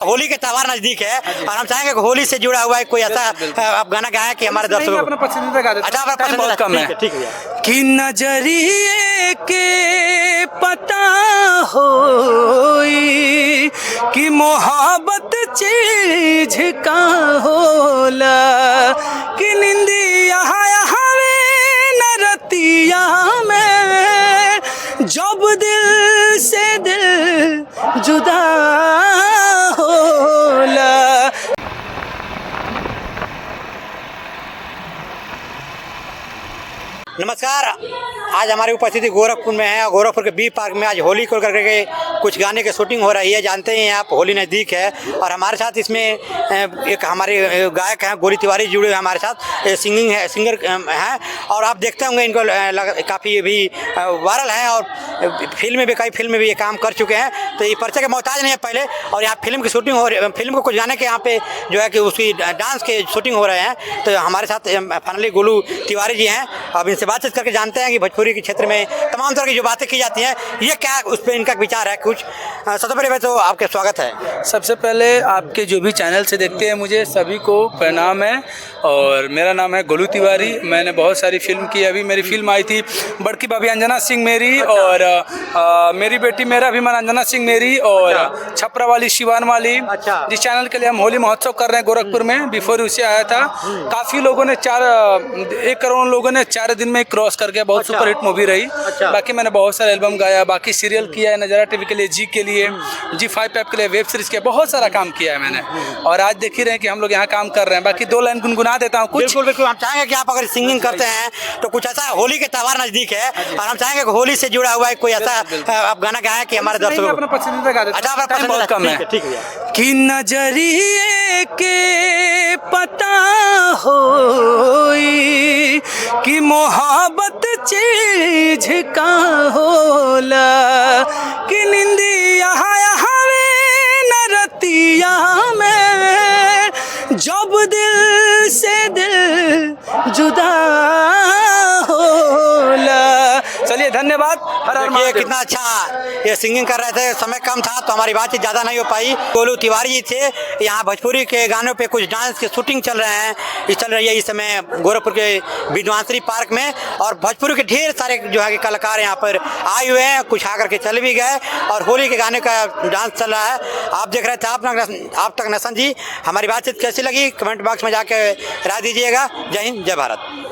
होली के त्योहार नजदीक है और हम चाहेंगे कि होली से जुड़ा हुआ है कोई ऐसा आप गाना गाएं कि हमारे दर्शकों अपना पसंदीदा गा देते हैं। अच्छा अपना टाइम बहुत कम है। ठीक है भैया। कि नजरिए के पता होई कि मोहब्बत चीज का होला कि निंदिया हवे न रतिया में जब दिल से दिल जुदा होला। नमस्कार, आज हमारी उपस्थिति गोरखपुर में है और गोरखपुर के बी पार्क में आज होली को करके कुछ गाने की शूटिंग हो रही है। जानते हैं आप होली नज़दीक है और हमारे साथ इसमें एक हमारे गायक हैं गोली तिवारी जुड़े हुए हमारे साथ, सिंगर हैं और आप देखते होंगे इनको काफ़ी भी वायरल हैं और कई फिल्म में भी ये काम कर चुके हैं, तो ये परिचय के मोहताज नहीं है पहले। और यहाँ फिल्म की शूटिंग हो रही, फिल्म को कुछ गाने के यहाँ पे जो है कि उसकी डांस के शूटिंग हो रहे हैं, तो हमारे साथ फाइनली गोलू तिवारी जी हैं। अब इनसे बातचीत करके जानते हैं कि भोजपुरी के क्षेत्र में तमाम तरह की जो बातें की जाती हैं ये क्या उस पर इनका विचार है कुछ। सबसे पहले तो आपके स्वागत है। सबसे पहले आपके जो भी चैनल से देखते हैं मुझे सभी को प्रणाम है और मेरा नाम है गोलू तिवारी। मैंने बहुत सारी फिल्म की, अभी मेरी फिल्म आई थी बड़की भाभी अंजना सिंह मेरी और मेरी बेटी मेरा अभिमान अंजना सिंह मेरी और छपरा वाली शिवान वाली। जिस चैनल के लिए हम होली महोत्सव कर रहे हैं गोरखपुर में, बिफोर उसे आया था। काफ़ी लोगों ने 1 करोड़ लोगों ने 4 दिन में क्रॉस करके बहुत सुपर हिट मूवी रही। बाकी मैंने बहुत सारे एल्बम गाया, बाकी सीरियल किया है नज़ारा टीवी के लिए, जी के लिए, G5 ऐप के लिए, वेब सीरीज के बहुत सारा काम किया है मैंने। और आज देख ही रहे हैं कि हम लोग यहाँ काम कर रहे हैं। बाकी 2 लाइन गुनगुना देता हूँ कुछ। बिल्कुल हम चाहेंगे कि आप अगर सिंगिंग करते हैं तो कुछ ऐसा, होली के त्योहार नजदीक है और हम चाहेंगे कि होली से जुड़ा हुआ है कोई ऐसा आप गाना गाएं कि हमारे दर्शकों अपना पसंदीदा गा देते हैं। अच्छा टाइम बहुत कम है। ठीक है। कि नजरिए के पता होई कि मोहब्बत चीज का होला कि निंदिया हवे न रतिया में जब दिल से दिल जुदा होला। चलिए धन्यवाद। ये कितना अच्छा ये सिंगिंग कर रहे थे, समय कम था तो हमारी बातचीत ज़्यादा नहीं हो पाई। गोलू तिवारी जी थे। यहाँ भोजपुरी के गानों पे कुछ डांस की शूटिंग चल रही है इस समय गोरखपुर के विद्वांसरी पार्क में और भोजपुरी के ढेर सारे जो है कि कलाकार यहाँ पर आए हुए हैं, कुछ आकर के चले भी गए और होली के गाने का डांस चल रहा है। आप देख रहे थे आप तक नसन जी। हमारी बातचीत कैसी लगी कमेंट बॉक्स में जाकर राय दीजिएगा। जय हिंद, जय भारत।